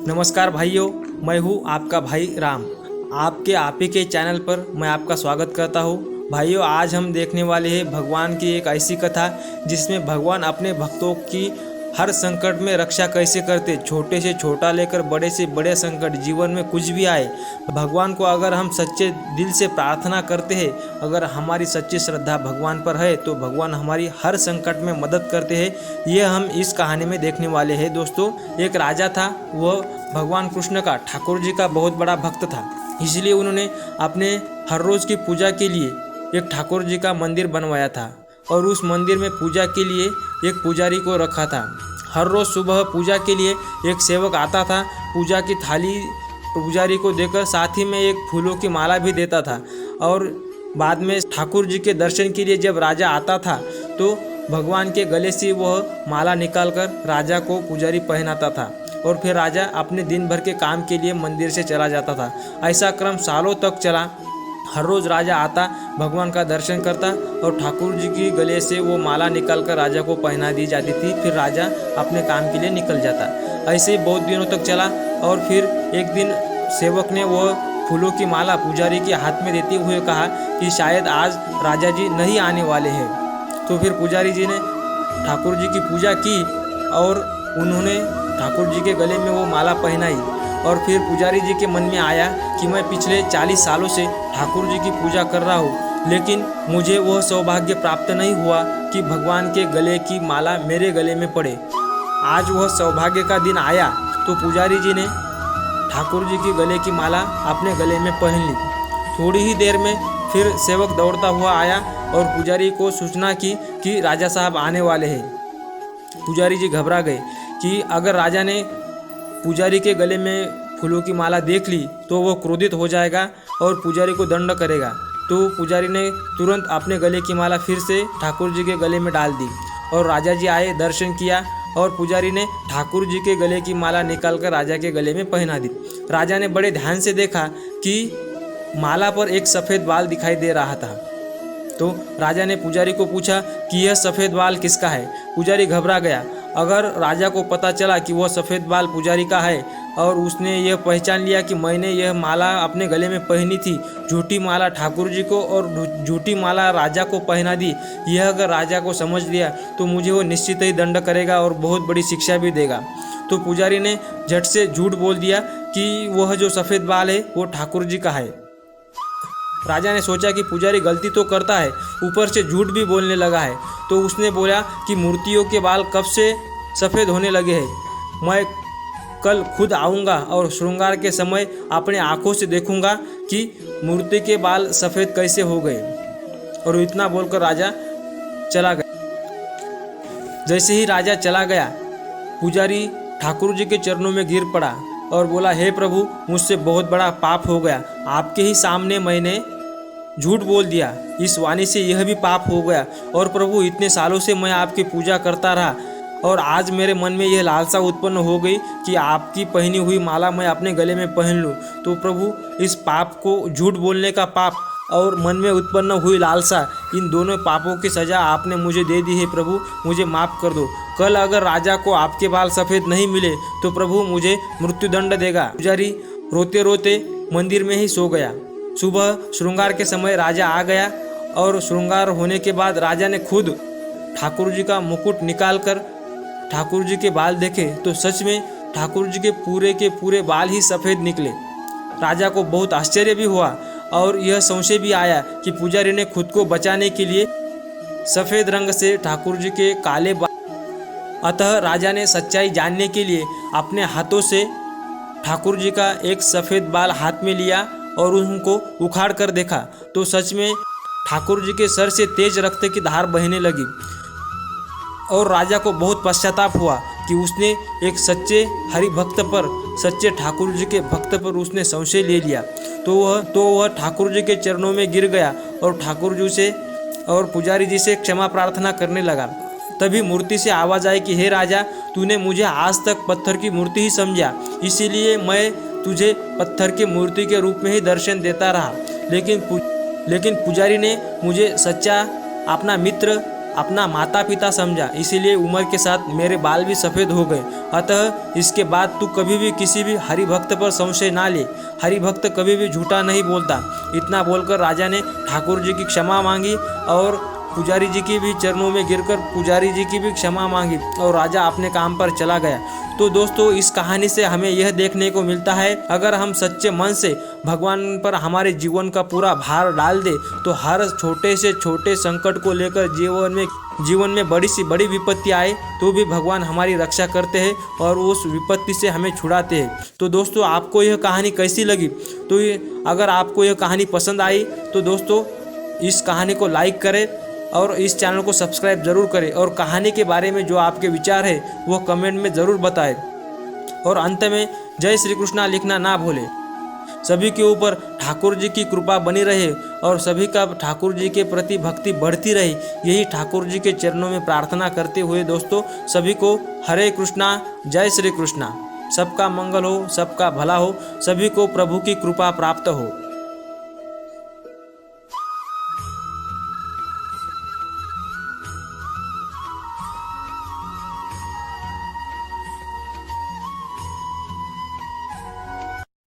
नमस्कार भाइयों, मैं हूँ आपका भाई राम। आपके आप ही के चैनल पर मैं आपका स्वागत करता हूँ। भाइयों, आज हम देखने वाले हैं भगवान की एक ऐसी कथा जिसमें भगवान अपने भक्तों की हर संकट में रक्षा कैसे करते। छोटे से छोटा लेकर बड़े से बड़े संकट, जीवन में कुछ भी आए, भगवान को अगर हम सच्चे दिल से प्रार्थना करते हैं, अगर हमारी सच्ची श्रद्धा भगवान पर है तो भगवान हमारी हर संकट में मदद करते हैं। ये हम इस कहानी में देखने वाले हैं। दोस्तों, एक राजा था, वह भगवान कृष्ण का, ठाकुर जी का बहुत बड़ा भक्त था। इसलिए उन्होंने अपने हर रोज़ की पूजा के लिए एक ठाकुर जी का मंदिर बनवाया था और उस मंदिर में पूजा के लिए एक पुजारी को रखा था। हर रोज़ सुबह पूजा के लिए एक सेवक आता था, पूजा की थाली पुजारी को देकर साथ ही में एक फूलों की माला भी देता था। और बाद में ठाकुर जी के दर्शन के लिए जब राजा आता था तो भगवान के गले से वह माला निकालकर राजा को पुजारी पहनाता था और फिर राजा अपने दिन भर के काम के लिए मंदिर से चला जाता था। ऐसा क्रम सालों तक चला। हर रोज़ राजा आता, भगवान का दर्शन करता और ठाकुर जी की गले से वो माला निकालकर राजा को पहना दी जाती थी। फिर राजा अपने काम के लिए निकल जाता। ऐसे ही बहुत दिनों तक चला और फिर एक दिन सेवक ने वह फूलों की माला पुजारी के हाथ में देते हुए कहा कि शायद आज राजा जी नहीं आने वाले हैं। तो फिर पुजारी जी ने ठाकुर जी की पूजा की और उन्होंने ठाकुर जी के गले में वो माला पहनाई। और फिर पुजारी जी के मन में आया कि मैं पिछले 40 सालों से ठाकुर जी की पूजा कर रहा हूँ, लेकिन मुझे वह सौभाग्य प्राप्त नहीं हुआ कि भगवान के गले की माला मेरे गले में पड़े। आज वह सौभाग्य का दिन आया तो पुजारी जी ने ठाकुर जी की गले की माला अपने गले में पहन ली। थोड़ी ही देर में फिर सेवक दौड़ता हुआ आया और पुजारी को सूचना की कि राजा साहब आने वाले हैं। पुजारी जी घबरा गए कि अगर राजा ने पुजारी के गले में फूलों की माला देख ली तो वो क्रोधित हो जाएगा और पुजारी को दंड करेगा। तो पुजारी ने तुरंत अपने गले की माला फिर से ठाकुर जी के गले में डाल दी और राजा जी आए, दर्शन किया और पुजारी ने ठाकुर जी के गले की माला निकालकर राजा के गले में पहना दी। राजा ने बड़े ध्यान से देखा कि माला पर एक सफ़ेद बाल दिखाई दे रहा था। तो राजा ने पुजारी को पूछा कि यह सफ़ेद बाल किसका है। पुजारी घबरा गया। अगर राजा को पता चला कि वह सफ़ेद बाल पुजारी का है और उसने यह पहचान लिया कि मैंने यह माला अपने गले में पहनी थी, झूठी माला ठाकुर जी को और झूठी माला राजा को पहना दी, यह अगर राजा को समझ लिया तो मुझे वो निश्चित ही दंड करेगा और बहुत बड़ी शिक्षा भी देगा। तो पुजारी ने झट से झूठ बोल दिया कि वह जो सफ़ेद बाल है वो ठाकुर जी का है। राजा ने सोचा कि पुजारी गलती तो करता है, ऊपर से झूठ भी बोलने लगा है। तो उसने बोला कि मूर्तियों के बाल कब से सफ़ेद होने लगे हैं। मैं कल खुद आऊँगा और श्रृंगार के समय अपने आँखों से देखूँगा कि मूर्ति के बाल सफ़ेद कैसे हो गए। और इतना बोलकर राजा चला गया। जैसे ही राजा चला गया, पुजारी ठाकुर जी के चरणों में गिर पड़ा और बोला, हे प्रभु, मुझसे बहुत बड़ा पाप हो गया। आपके ही सामने मैंने झूठ बोल दिया, इस वाणी से यह भी पाप हो गया। और प्रभु, इतने सालों से मैं आपकी पूजा करता रहा और आज मेरे मन में यह लालसा उत्पन्न हो गई कि आपकी पहनी हुई माला मैं अपने गले में पहन लूं। तो प्रभु, इस पाप को, झूठ बोलने का पाप और मन में उत्पन्न हुई लालसा, इन दोनों पापों की सज़ा आपने मुझे दे दी है। प्रभु, मुझे माफ़ कर दो। कल अगर राजा को आपके बाल सफ़ेद नहीं मिले तो प्रभु मुझे मृत्युदंड देगा। पुजारी रोते रोते मंदिर में ही सो गया। सुबह श्रृंगार के समय राजा आ गया और श्रृंगार होने के बाद राजा ने खुद ठाकुर जी का मुकुट निकालकर ठाकुर जी के बाल देखे तो सच में ठाकुर जी के पूरे बाल ही सफ़ेद निकले। राजा को बहुत आश्चर्य भी हुआ और यह संशय भी आया कि पुजारी ने खुद को बचाने के लिए सफ़ेद रंग से ठाकुर जी के काले बाल। अतः राजा ने सच्चाई जानने के लिए अपने हाथों से ठाकुर जी का एक सफ़ेद बाल हाथ में लिया और उनको उखाड़ कर देखा तो सच में ठाकुर जी के सर से तेज रक्त की धार बहने लगी। और राजा को बहुत पश्चाताप हुआ कि उसने एक सच्चे हरि भक्त पर, सच्चे ठाकुर जी के भक्त पर उसने संशय ले लिया। तो वह ठाकुर जी के चरणों में गिर गया और ठाकुर जी से और पुजारी जी से क्षमा प्रार्थना करने लगा। तभी मूर्ति से आवाज़ आई कि हे राजा, तूने मुझे आज तक पत्थर की मूर्ति ही समझा, इसीलिए मैं तुझे पत्थर की मूर्ति के रूप में ही दर्शन देता रहा। लेकिन पुजारी ने मुझे सच्चा अपना मित्र अपना माता पिता समझा, इसीलिए उम्र के साथ मेरे बाल भी सफ़ेद हो गए। अतः इसके बाद तू कभी भी किसी भी हरि भक्त पर संशय ना ले। हरि भक्त कभी भी झूठा नहीं बोलता। इतना बोलकर राजा ने ठाकुर जी की क्षमा मांगी और पुजारी जी की भी चरणों में गिरकर पुजारी जी की भी क्षमा मांगी और राजा अपने काम पर चला गया। तो दोस्तों, इस कहानी से हमें यह देखने को मिलता है, अगर हम सच्चे मन से भगवान पर हमारे जीवन का पूरा भार डाल दे तो हर छोटे से छोटे संकट को लेकर जीवन में बड़ी से बड़ी विपत्ति आए तो भी भगवान हमारी रक्षा करते हैं और उस विपत्ति से हमें छुड़ाते हैं। तो दोस्तों, आपको यह कहानी कैसी लगी? तो अगर आपको यह कहानी पसंद आई तो दोस्तों इस कहानी को लाइक करें और इस चैनल को सब्सक्राइब ज़रूर करें और कहानी के बारे में जो आपके विचार है वो कमेंट में ज़रूर बताएं। और अंत में जय श्री कृष्णा लिखना ना भूलें। सभी के ऊपर ठाकुर जी की कृपा बनी रहे और सभी का ठाकुर जी के प्रति भक्ति बढ़ती रही, यही ठाकुर जी के चरणों में प्रार्थना करते हुए दोस्तों सभी को हरे कृष्णा, जय श्री कृष्णा। सबका मंगल हो, सबका भला हो, सभी को प्रभु की कृपा प्राप्त हो।